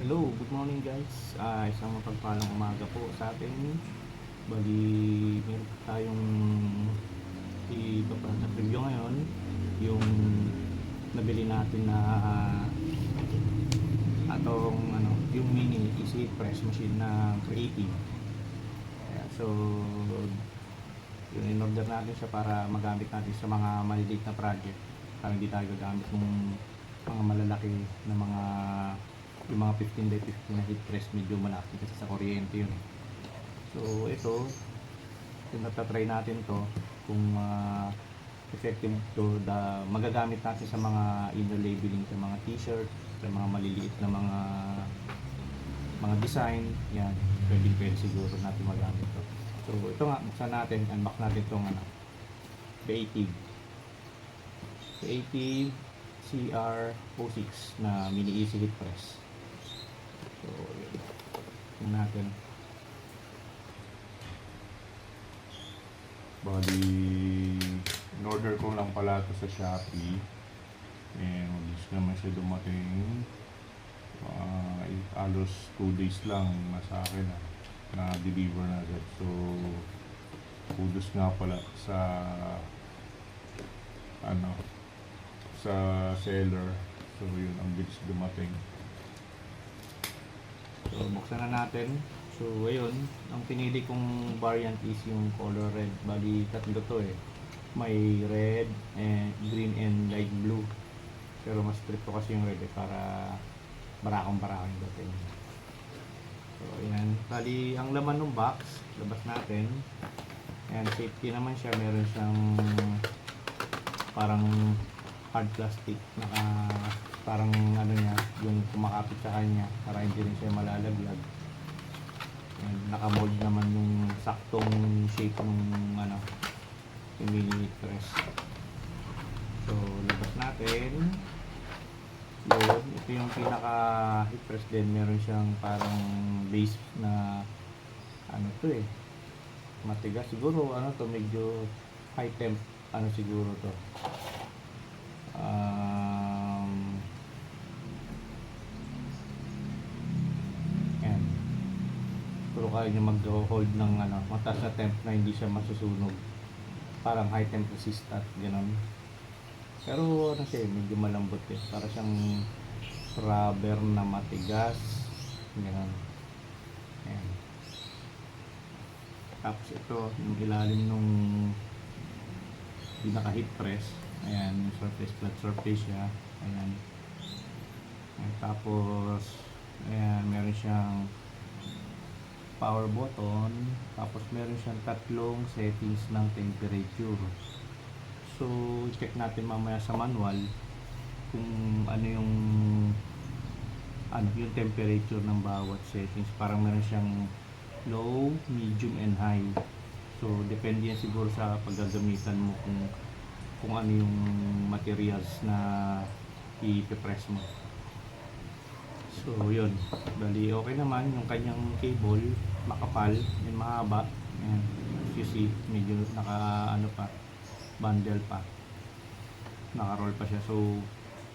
Hello, good morning guys. Isang mapagpalang umaga po sa atin. Bali, meron tayong ipapatak review ngayon. Yung nabili natin na yung mini easy press machine na Creative. So, yung in-order natin siya para magamit natin sa mga maliliit na project. Para hindi tayo gagamit ng mga malalaki na yung mga 15 by 15 na heat press, medyo malaki kasi sa kuryente yun. So ito, yung natatry natin to kung effective to, magagamit natin sa mga inner labeling, sa mga t-shirt, sa mga maliliit na mga design. Yan, pwede siguro natin magamit to. So ito nga, buksan natin, unbox natin itong Creative CR06 na mini easy heat press. So yun natin. Bali, in-order ko lang pala ito sa Shopee. And mabilis naman siya dumating. Alos 2 days lang nasa akin na deliver na agad. So kudos nga pala sa sa seller. So yun, ang bilis dumating. So buksan na natin. So ayun, ang pinili kong variant is yung color red. Bali tatlo to may red and green and light blue. Pero mas trip ko kasi yung red para barakong dating. So ayan, bali ang laman ng box, labas natin. And safety naman siya, meron siyang parang hard plastic, parang niya, yung kumakapit sa kanya para hindi rin siya malalaglag. And nakamold naman yung saktong shape ng yung mini heat press. So labas natin yun, ito yung pinaka heat press din. Meron siyang parang base na matigas siguro, to medyo high temp siguro to. Yan, pero kaya nyo mag-hold ng mataas na temp na hindi siya masusunog, parang high temp resistant, gano'n. Pero siya medyo malambot para siyang rubber na matigas, gano'n. Ayan. Tapos ito yung ilalim nung pinaka heat press. Ayan, yung surface, flat surface siya. Ayan. Ayan. Tapos ayan, meron siyang power button. Tapos meron siyang tatlong settings ng temperature. So check natin mamaya sa manual kung yung temperature ng bawat settings. Parang meron siyang low, medium and high. So depende yan siguro sa paggagamitan mo kung ano yung materials na i-press mo. So yun, bali okay naman yung kanyang cable, makapal and mahaba. Ayan, as you see, medyo bundle pa, naka-roll pa siya. So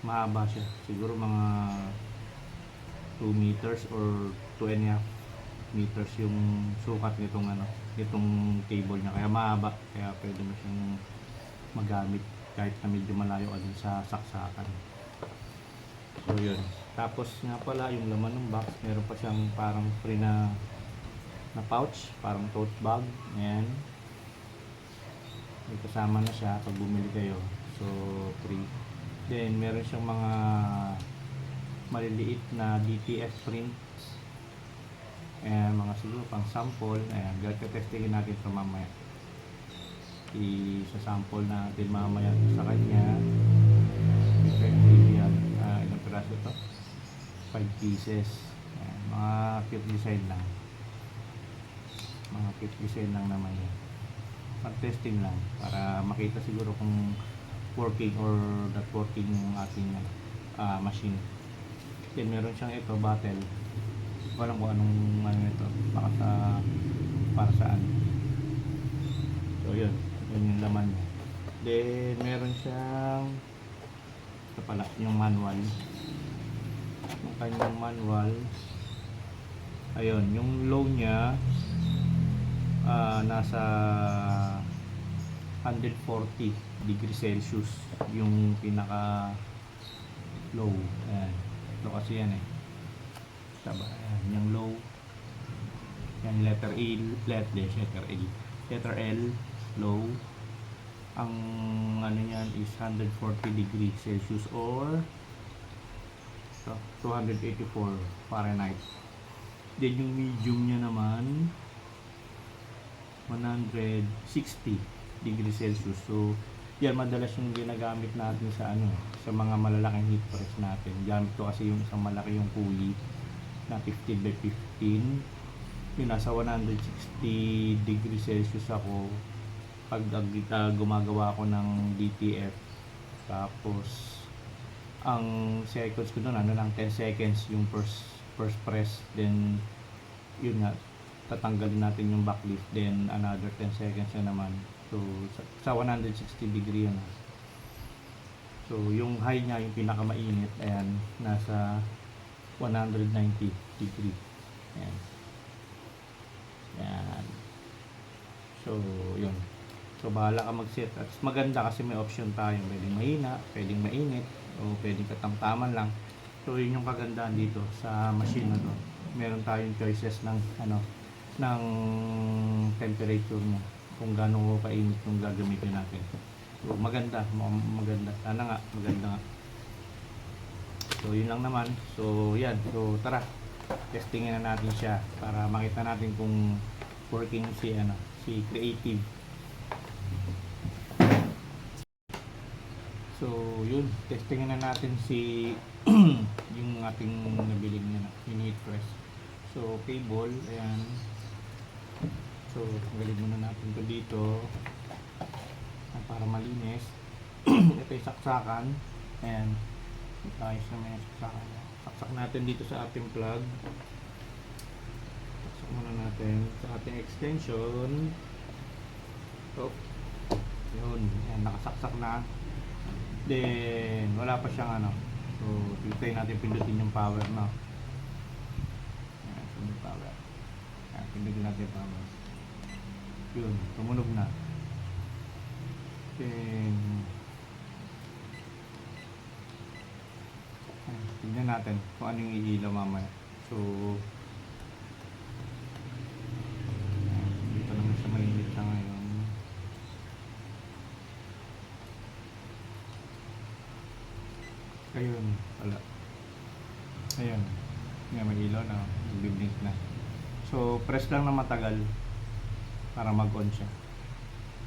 mahaba siya, siguro mga 2 meters or 2.5 meters yung sukat nitong cable niya, kaya mahaba, kaya pwede mo siyang magamit kahit na medyo malayo sa saksakan. So yun, tapos nga pala yung laman ng box, meron pa siyang parang free na pouch, parang tote bag. Ayan, may kasama na siya pag bumili kayo, so free. Then meron siyang mga maliliit na DTF prints. Ayan, mga siguro pang sample. Ayan, testingin natin ito mamaya. Isa-sample natin mamaya sa kanya. Effective yan. Ilang piraso ito? 5 pieces. Ayan, mga cute design lang. Mga cute design lang naman yan. Pag-testing lang para makita siguro kung working or not working yung ating machine. Then meron siyang ito, bottle. Walang kung anong ito, baka para saan. So yun yung laman niya. Then meron siyang ito pala, yung manual ng kanyang manual. Ayun, yung low niya nasa 140 degrees Celsius yung pinaka low. Ayan. Ito kasi yan eh. Taba, ayan, yung low. Yan, letter L, low. Ang ano yan is 140 degrees Celsius or 284 Fahrenheit. Then yung medium niya naman 160 degrees Celsius. So yan madalas yung ginagamit natin sa sa mga malalaking heat press natin. Gamit ko kasi yung isang malaki yung pulley na 15 by 15. Yun, nasa 160 degrees Celsius ako pag gumagawa ako ng DTF. Tapos ang seconds ko doon lang 10 seconds yung first press, then yun nga tatanggalin natin yung backlift, then another 10 seconds na naman. So sa 160 degree yun. So yung high niya, yung pinakamainit, ayan, nasa 190 degree. Ayan. Ayan. So yun. So bahala ka mag-set. At maganda kasi may option tayo. Pwedeng mahina, pwedeng mainit, o pwedeng katamtaman lang. So yun yung kagandahan dito sa machine na to. Meron tayong choices ng ng temperature mo, kung gaano kainit yung gagamitin natin. So maganda. Sana nga maganda nga. So yun lang naman. So yan. So tara. Testingin na natin siya para makita natin kung working si Creative. So yun, testingin na natin yung ating nabiling yung heat press. So cable, ayan. So tanggalin muna natin ito dito para malinis. Ito yung saksakan. Ayan. Ayos na may saksakan. Saksak natin dito sa ating plug. Saksak muna natin sa ating extension. So yun, ayan, nakasaksak na. Then wala pa siyang so hintay natin pindutin yung power na. Ayan, yung power. Ayan, pindutin natin yung power. Yun, tumunog na. Then tignan natin kung ano yung iilaw mamaya. So dito naman siya mainit na ngayon. Ayun, wala. Ayun, may ilaw na, blink na. So press lang na matagal para mag-on siya,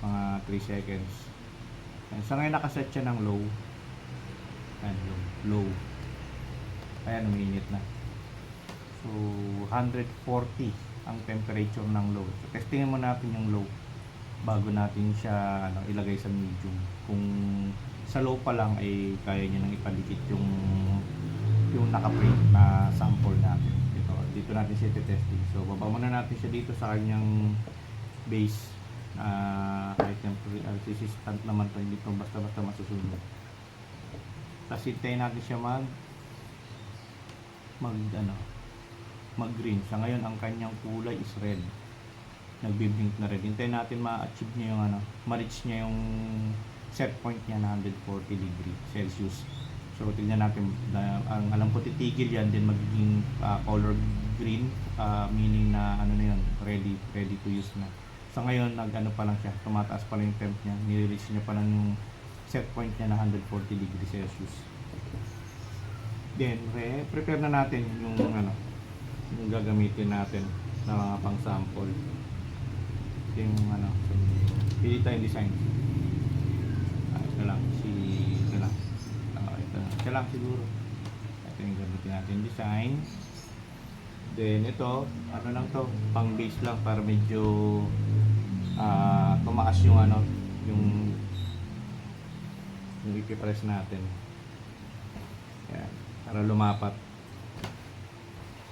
mga 3 seconds. Ayan, sa ngayon nakaset siya ng low. Ayan, low. Ayan, umiinit na. So 140 ang temperature ng low. So testingin mo natin yung low bago natin siya ilagay sa medium. Kung sa low pa lang ay kaya niya nang ipalikit yung naka-print na sample natin. Dito natin siya testing. So baba muna natin siya dito sa kanyang base. High temperature resistant naman to, hindi to basta-basta masusunod. Tapos hintayin natin siya mag-green. Sa ngayon ang kanyang kulay is red. Nagbi-blink na red. Hintayin natin ma-achieve niya yung ma-reach niya yung set point niya na 140 degree Celsius. So tingnan natin, ang alam ko titigil yan, then magiging color green, meaning na na yun, ready to use na. So ngayon pa lang siya, tumataas pa lang yung temp niya, nire-reach niya pa lang yung set point niya na 140 degree Celsius. Then prepare na natin yung yung gagamitin natin na mga pang sample. Yung so, pili tayong design. Ito lang ito lang siguro. Ito yung gamitin natin design. Then ito, lang to, pang base lang para medyo tumaas yung yung ipipress natin. Yan, para lumapat.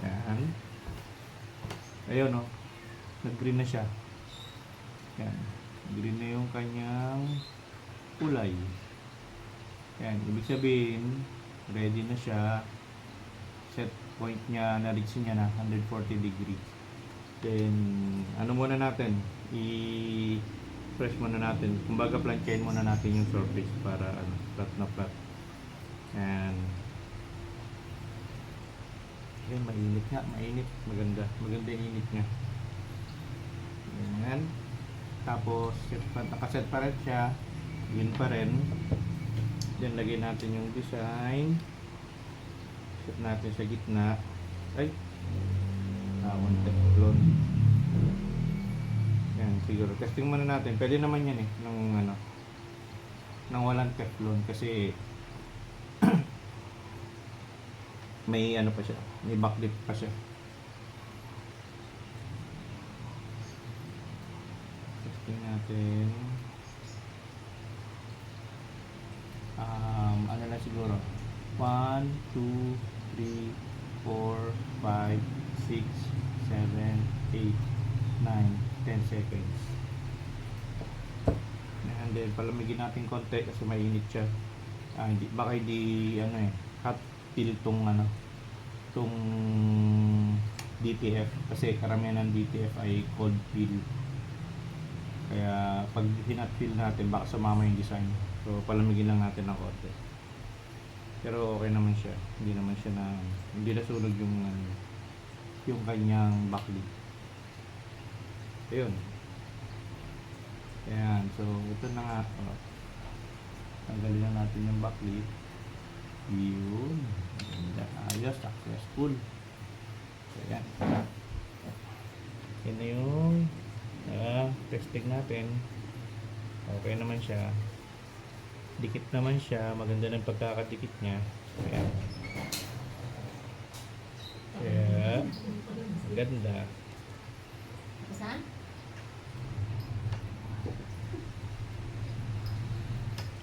Yan. Ayun nag-green na siya. Yan, green na yung kanyang kulay. Yan, ibig sabihin ready na siya. set point niya, na-reach niya na 140 degree. Then, ano muna natin, i-press muna natin. Kumbaga, planchain muna natin yung surface para ano, flat na flat. And, okay, mainit nga, mainit. Maganda yung init niya. Ayan. Tapos, nakaset pa rin siya. Yun pa rin. Then, lagyan natin yung design. Set natin sa gitna. Ay! One teflon. Yan, siguro. Testing muna natin. Pwede naman yan eh. Nang walang teflon. Kasi, may ano pa siya. May backlit pa siya. Testing natin. Ano na siguro? 1, 2, 3, 4, 5, 6, 7, 8, 9, 10 seconds. And then palamigin natin konti kasi mainit siya. Baka hindi ano eh, hot fill tong ano, tong DTF kasi karamihan ng DTF ay cold fill. Kaya pag hinat fill natin baka sumama yung design. So palamigin lang natin ng konti. Pero okay naman siya. Hindi naman siya hindi nasunog yung kanyang backlit. Ayun. Ayan. So, ito na nga. Tanggalin na natin yung backlit. Yun. Ayos. Successful. Ayan. Yan na yung testing natin. Okay naman siya. Dikit naman siya, maganda ng pagkakadikit niya. Ayan. Kaya, maganda.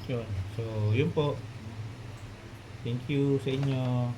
Yun. So, yun po. Thank you sa inyo.